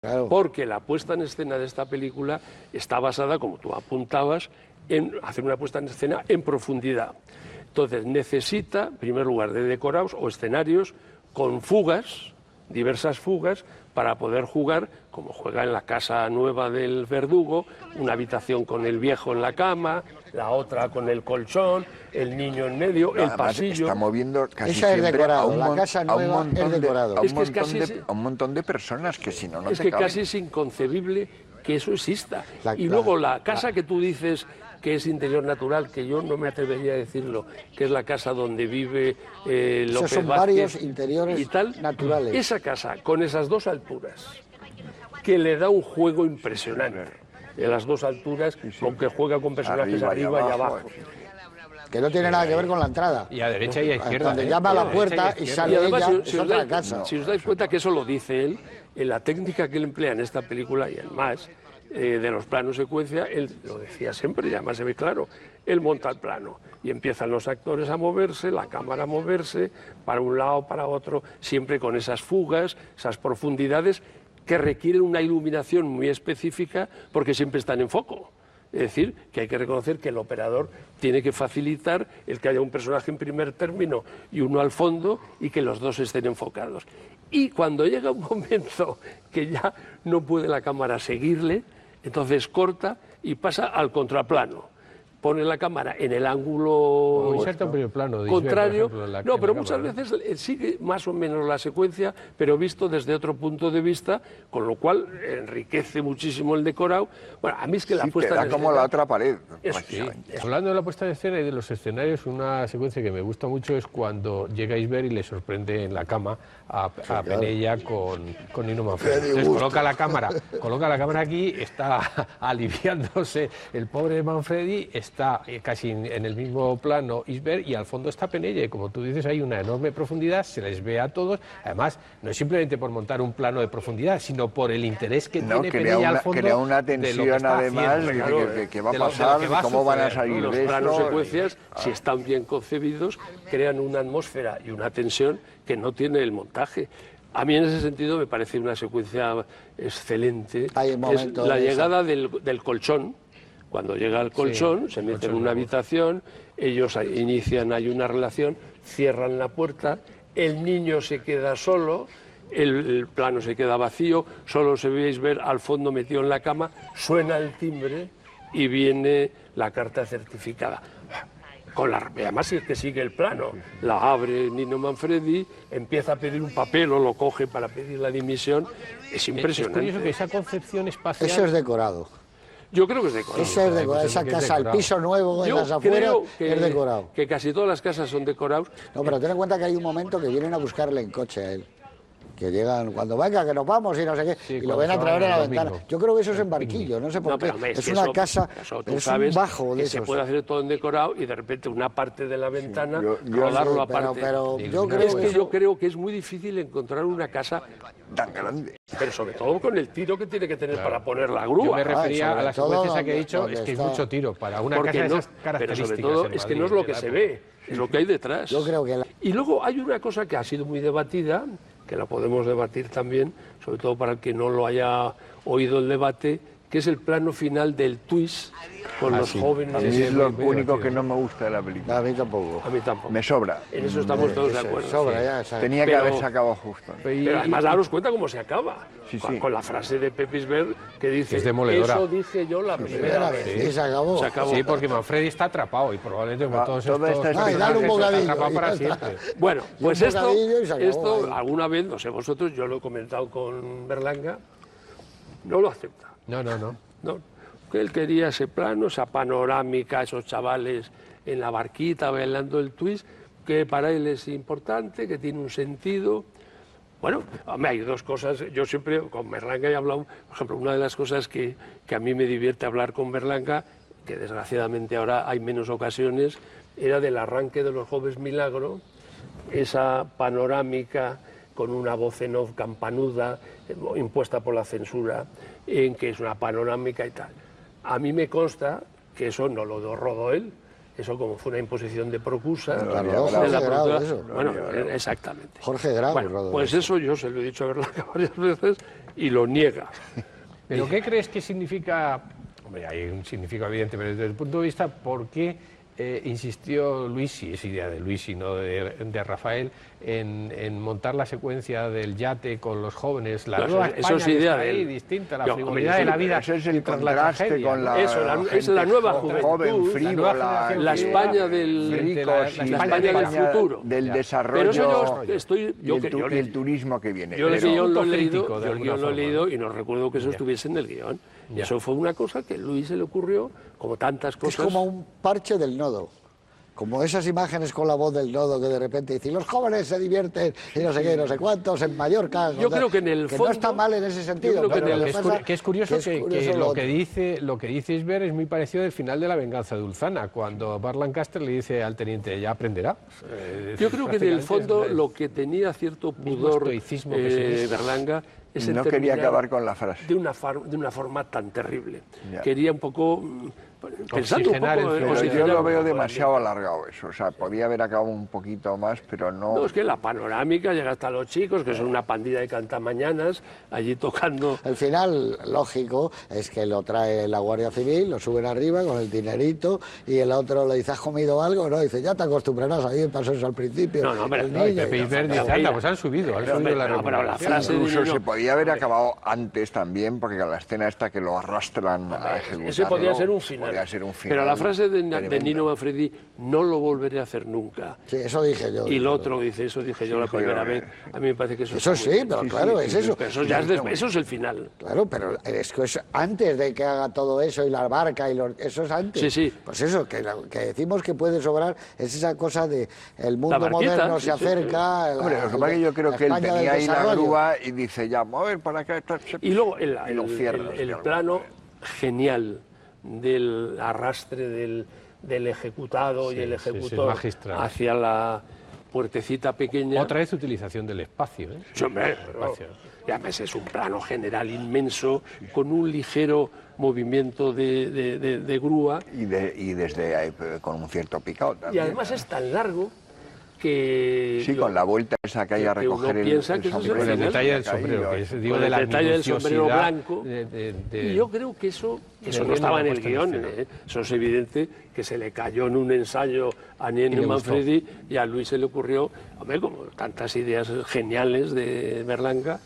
Claro. Porque la puesta en escena de esta película está basada, como tú apuntabas, en hacer una puesta en escena en profundidad. Entonces necesita, en primer lugar, de decorados o escenarios con fugas, diversas fugas, para poder jugar, como juega en la casa nueva del verdugo, una habitación con el viejo en la cama, la otra con el colchón, el niño en medio, el pasillo. Está moviendo casi Esa es siempre decorado, a la casa nueva es decorado. a un montón de personas que si no, no Es te que caben. casi es inconcebible que eso exista. Y luego la casa que tú dices que es interior natural, que yo no me atrevería a decirlo, que es la casa donde vive López Esos son Vázquez varios interiores y tal, naturales. esa casa con esas dos alturas, que le da un juego impresionante, de las dos alturas, con que juega con personajes arriba y abajo. Que no tiene nada que ver con la entrada. Y a derecha y a izquierda. Donde llama a la puerta y sale además, ella, es otra casa. si os dais cuenta que eso lo dice él, en la técnica que él emplea en esta película y en más, de los planos secuencia, él lo decía siempre y además se ve claro, él monta el plano y empiezan los actores a moverse, la cámara a moverse, para un lado, para otro, siempre con esas fugas, esas profundidades que requieren una iluminación muy específica porque siempre están en foco. Es decir, que hay que reconocer que el operador tiene que facilitar el que haya un personaje en primer término y uno al fondo y que los dos estén enfocados. Y cuando llega un momento que ya no puede la cámara seguirle, entonces corta y pasa al contraplano. Pone la cámara en el ángulo contrario. No, pero muchas veces sigue más o menos la secuencia, pero visto desde otro punto de vista, con lo cual enriquece muchísimo el decorado. Bueno, a mí es que la puesta en escena... como la otra pared. Sí. Hablando de la puesta en escena y de los escenarios, una secuencia que me gusta mucho es cuando llega Isbert y le sorprende en la cama a Penella con Nino Manfredi. Entonces coloca la cámara aquí, está aliviándose el pobre Manfredi, está casi en el mismo plano Isbert y al fondo está Penella, y como tú dices hay una enorme profundidad, se les ve a todos, además no es simplemente por montar un plano de profundidad, sino por el interés que tiene Penella al fondo. Crea una tensión además, que va a pasar, cómo van a salir los de planos esto. secuencias, si están bien concebidos, crean una atmósfera y una tensión que no tiene el montaje. A mí en ese sentido me parece una secuencia excelente. Es la llegada del colchón. Cuando llega al colchón, se mete en una habitación, ellos inician, hay una relación, cierran la puerta, el niño se queda solo, el plano se queda vacío, solo se veis ver al fondo metido en la cama, suena el timbre y viene la carta certificada. Además es que sigue el plano, la abre Nino Manfredi, empieza a pedir un papel o lo coge para pedir la dimisión, es impresionante. Es curioso que esa concepción espacial... Eso es decorado. Yo creo que es decorado. Eso es decorado. Esa casa, el piso nuevo en las afueras, es decorado. Que casi todas las casas son decorados. No, pero ten en cuenta que hay un momento que vienen a buscarle en coche a él. Que llegan, cuando venga, que nos vamos y no sé qué, y lo ven a traer a la ventana. Yo creo que eso es en barquillo, no sé por qué. Es una casa, es un bajo de esos. Se puede hacer todo en decorado y de repente una parte de la ventana rodarlo aparte. Pero yo creo que es muy difícil encontrar una casa tan grande. Pero sobre todo con el tiro que tiene que tener para poner la grúa. Yo me refería a la secuencia que he dicho, es que es mucho tiro para una casa de esas características. Pero sobre todo es que no es lo que se ve, es lo que hay detrás. Yo creo que Y luego hay una cosa que ha sido muy debatida, que la podemos debatir también, sobre todo para el que no lo haya oído el debate, que es el plano final del twist con los jóvenes. A mí es lo único que no me gusta de la película. A mí tampoco. A mí tampoco. Me sobra. En eso estamos todos de acuerdo. Sobra, ya, Tenía que haberse acabado justo. Pero además daros cuenta cómo se acaba. Con la frase de Pepe Isbert que dice, es demoledora. Eso dije yo la primera vez. Y se acabó. Se acabó. Sí, porque Manfredi está atrapado y probablemente con todos estos dale un bocadillo, atrapado para siempre. Bueno, pues esto ahí. alguna vez, no sé vosotros, yo lo he comentado con Berlanga, no lo acepta. No, que él quería ese plano, esa panorámica, esos chavales en la barquita bailando el twist, que para él es importante, que tiene un sentido. Bueno, hay dos cosas, yo siempre con Berlanga he hablado, por ejemplo, una de las cosas que a mí me divierte hablar con Berlanga, que desgraciadamente ahora hay menos ocasiones, era del arranque de Los Jóvenes Milagro, esa panorámica con una voz en off campanuda, impuesta por la censura, en que es una panorámica y tal. A mí me consta que eso no lo rodó él, eso como fue una imposición de Procusa, de la productora. Bueno, exactamente. Jorge Grau. Bueno, pues eso yo se lo he dicho a Berlanga varias veces y lo niega. ¿Pero qué crees que significa? Hombre, hay un significado evidente, pero desde el punto de vista, ¿por qué insistió Luisi, es idea de Luisi, no de Rafael, en montar la secuencia del yate con los jóvenes? La nueva España eso es idea que está ahí, distinta, la frivolidad de la vida. Ese es el contraste con la es la nueva juventud, frívola, la España del futuro. Del desarrollo y el turismo que viene. Yo el guión lo he leído y no recuerdo que eso estuviese en el guión. Y eso fue una cosa que a Luis se le ocurrió, como tantas cosas. Es como un parche del nodo. Como esas imágenes con la voz del nodo que de repente dicen los jóvenes se divierten y no sé qué, no sé cuántos en Mallorca. Yo creo que en el fondo no está mal en ese sentido. Que es curioso que lo que dice Isbert es muy parecido al final de La venganza de Ulzana, cuando Burt Lancaster le dice al teniente ya aprenderá. Yo creo que en el fondo lo que tenía cierto pudor Berlanga es no quería acabar con la frase de una forma tan terrible. Quería un poco pensando un poco, yo lo veo demasiado alargado eso, o sea, podía haber acabado un poquito más, pero no. No, es que la panorámica llega hasta los chicos, que son una pandilla de cantamañanas, allí tocando. El final lógico es que lo trae la Guardia Civil, lo suben arriba con el dinerito y el otro le dice, ¿has comido algo? No, dice, ya te acostumbrarás, ahí pasó eso al principio. No, pero Pepe Isbert dice, anda, pues han subido la frase incluso se podía haber acabado antes también, porque con la escena esta que lo arrastran a ejecutarlo. Ese podía ser un final. Pero la frase de Nino Manfredi, no lo volveré a hacer nunca. Sí, eso dije yo. Y el otro dice, eso dije yo la primera vez. A mí me parece que eso sí, pero claro, es eso. Pero eso es el final. Claro, pero es que es antes de que haga todo eso y la barca y eso es antes. Sí. Pues eso, que decimos que puede sobrar, es esa cosa de el mundo moderno se acerca. Hombre, lo que pasa es que yo creo que él tenía ahí la grúa y dice, ya, mover para acá. Y luego el plano genial del arrastre del ejecutado y el ejecutor hacia la puertecita pequeña. Otra vez utilización del espacio. Sí, hombre, y además es un plano general inmenso con un ligero movimiento de grúa. Y desde ahí, con un cierto picado también. Y además es tan largo que... Sí, con la vuelta esa que hay a recoger el sombrero. El detalle del sombrero, que es, digo, de la detalle del sombrero blanco. Y yo creo que eso no estaba en el guión. Eso es evidente que se le cayó en un ensayo a Nino Manfredi y a Luis se le ocurrió, hombre, como tantas ideas geniales de Berlanga.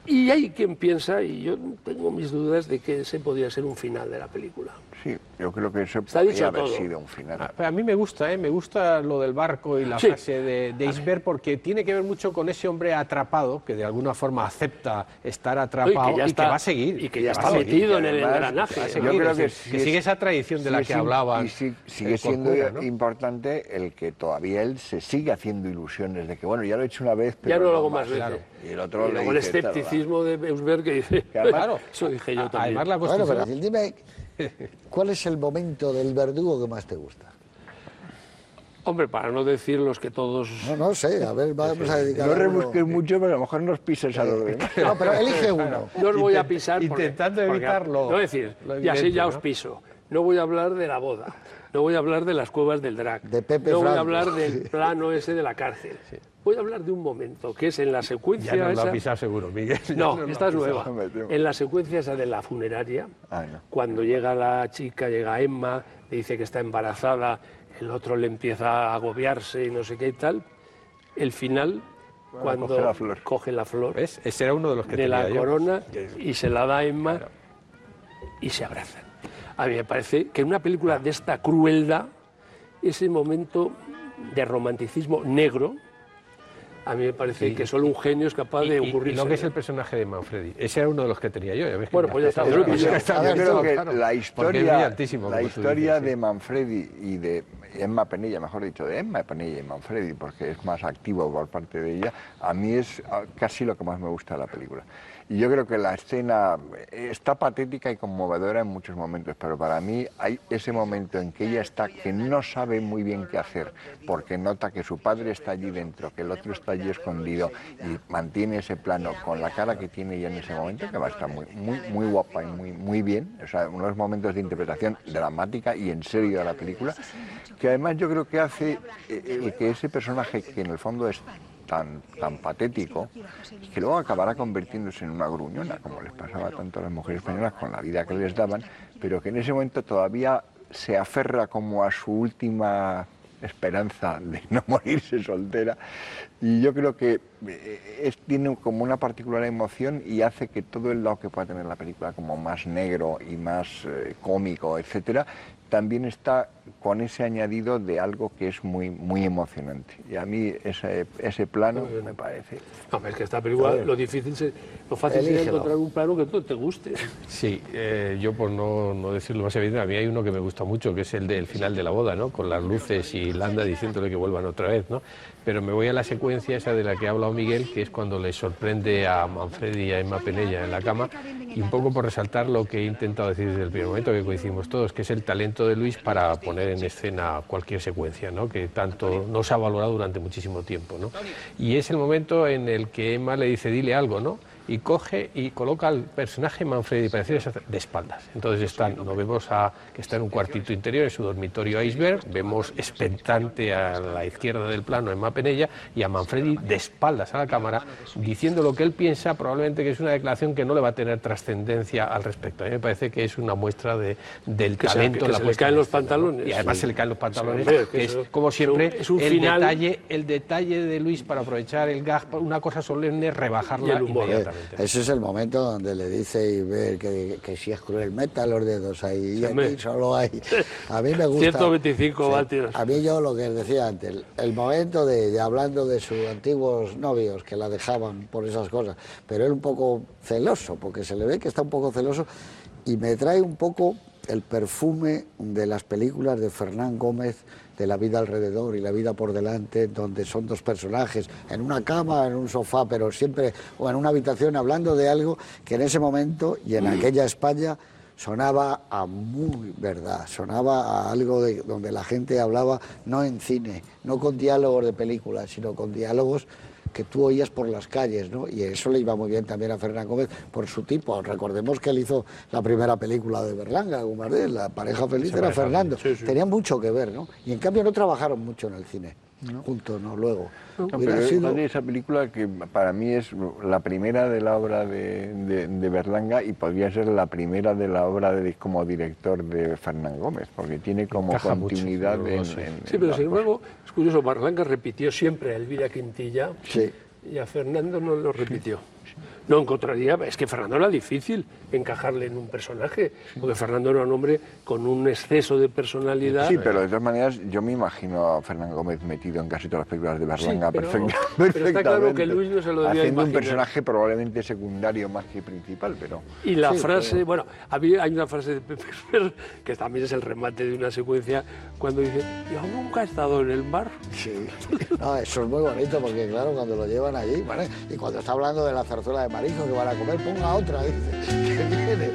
Y hay quien piensa, y yo tengo mis dudas, de que ese podría ser un final de la película. Sí, yo creo que eso podría haber sido un final. A mí me gusta lo del barco y la frase de Isbert, porque tiene que ver mucho con ese hombre atrapado, que de alguna forma acepta estar atrapado y que va a seguir. Y que ya está metido en el engranaje. Yo creo que sigue esa tradición de la que hablaban. Y sigue siendo importante el que todavía él se sigue haciendo ilusiones de que, bueno, ya lo he hecho una vez, pero ya no lo hago más veces. Y el otro le dice, el escepticismo de Eusberg que dice, claro, eso dije yo también. Además, la cuestión... Bueno, pero dime, ¿cuál es el momento del Verdugo que más te gusta? Hombre, para no decir los que todos... No sé, a ver, vamos a dedicar no rebusques mucho, pero a lo mejor nos pises a los demás. No, pero elige uno. No os voy a pisar intentando evitarlo. No decir, y así ya os piso. No voy a hablar de la boda, no voy a hablar de las cuevas del Drac, de Pepe no Franco. voy a hablar del plano ese de la cárcel. Sí. Voy a hablar de un momento, que es en la secuencia ya no esa... lo ha pisado seguro, Miguel. No, esta es nueva. En la secuencia esa de la funeraria, cuando llega la chica, llega Emma, le dice que está embarazada, el otro le empieza a agobiarse y no sé qué y tal. El final, cuando coge la flor ¿ves? Ese era uno de los que de la tenía corona y se la da a Emma y se abrazan. A mí me parece que en una película de esta crueldad, ese momento de romanticismo negro, a mí me parece que solo un genio es capaz de ocurrir. Y lo que es el personaje de Manfredi, ese era uno de los que tenía yo. Bueno, pues ya está. Yo creo que la historia de Manfredi y de Emma Penella, mejor dicho, de Emma Penella y Manfredi, porque es más activo por parte de ella, a mí es casi lo que más me gusta de la película. Y yo creo que la escena está patética y conmovedora en muchos momentos, pero para mí hay ese momento en que ella está que no sabe muy bien qué hacer, porque nota que su padre está allí dentro, que el otro está allí escondido y mantiene ese plano con la cara que tiene ella en ese momento, que va a estar muy guapa y muy bien, o sea, unos momentos de interpretación dramática y en serio de la película, que además yo creo que hace que ese personaje, que en el fondo es tan patético, que luego acabará convirtiéndose en una gruñona, como les pasaba tanto a las mujeres españolas con la vida que les daban, pero que en ese momento todavía se aferra como a su última esperanza de no morirse soltera, y yo creo que tiene como una particular emoción y hace que todo el lado que pueda tener la película como más negro y más cómico, etcétera, también está con ese añadido de algo que es muy, muy emocionante. Y a mí ese plano me parece... No, es que esta película lo fácil sería encontrar un plano que te guste. Sí, yo por no decirlo más evidente, a mí hay uno que me gusta mucho, que es el del final de la boda, ¿no? Con las luces y Landa diciéndole que vuelvan otra vez, ¿no? Pero me voy a la secuencia esa de la que ha hablado Miguel, que es cuando le sorprende a Manfredi y a Emma Penella en la cama, y un poco por resaltar lo que he intentado decir desde el primer momento, que coincidimos todos, que es el talento de Luis para poner en escena cualquier secuencia, ¿no? Que tanto no se ha valorado durante muchísimo tiempo, ¿no? Y es el momento en el que Emma le dice, dile algo, ¿no? Y coge y coloca al personaje Manfredi de espaldas. Entonces nos vemos que está en un cuartito interior, en su dormitorio Iceberg, vemos expectante a la izquierda del plano a Emma Penella y a Manfredi de espaldas a la cámara, diciendo lo que él piensa, probablemente que es una declaración que no le va a tener trascendencia al respecto. A mí me parece que es una muestra del talento en la puesta en escena. Se le caen los pantalones. Y además se le caen los pantalones, que es como siempre el detalle de Luis para aprovechar el gag, una cosa solemne, rebajarla inmediatamente. Ese es el momento donde le dice Iber que si es cruel, meta los dedos ahí, y aquí solo hay... A mí me gusta... 125 vatios. A mí yo lo que decía antes, el momento de hablando de sus antiguos novios que la dejaban por esas cosas, pero él un poco celoso, porque se le ve que está un poco celoso, y me trae un poco el perfume de las películas de Fernán Gómez, de La vida alrededor y La vida por delante, donde son dos personajes en una cama, en un sofá, pero siempre, o en una habitación, hablando de algo que en ese momento y en aquella España sonaba a muy verdad, sonaba a algo donde la gente hablaba no en cine, no con diálogos de películas, sino con diálogos que tú oías por las calles, ¿no? Y eso le iba muy bien también a Fernán Gómez por su tipo. Recordemos que él hizo la primera película de Berlanga, Gumardé, La pareja feliz era Fernando. Sí. Tenía mucho que ver, ¿no? Y en cambio no trabajaron mucho en el cine. No. Juntos, no luego. No, pero esa película que para mí es la primera de la obra de Berlanga y podría ser la primera de la obra como director de Fernán Gómez, porque tiene como continuidad mucho, sí, pero sin embargo, es curioso, Berlanga repitió siempre a Elvira Quintilla y a Fernando no lo repitió. No encontraría, es que Fernando era difícil encajarle en un personaje, porque Fernando era un hombre con un exceso de personalidad. Sí, pero de todas maneras yo me imagino a Fernán Gómez metido en casi todas las películas de Berlanga perfectamente. Pero está claro que Luis no se lo debía haciendo imaginar. Un personaje probablemente secundario más que principal, pero... Y la frase, bueno, hay una frase de Pepe Fer, que también es el remate de una secuencia, cuando dice, yo nunca he estado en el mar. Sí, no, eso es muy bonito, porque claro, cuando lo llevan allí, ¿vale? Y cuando está hablando de la zarzuela de marisco que van a comer, ponga otra, dice, que viene.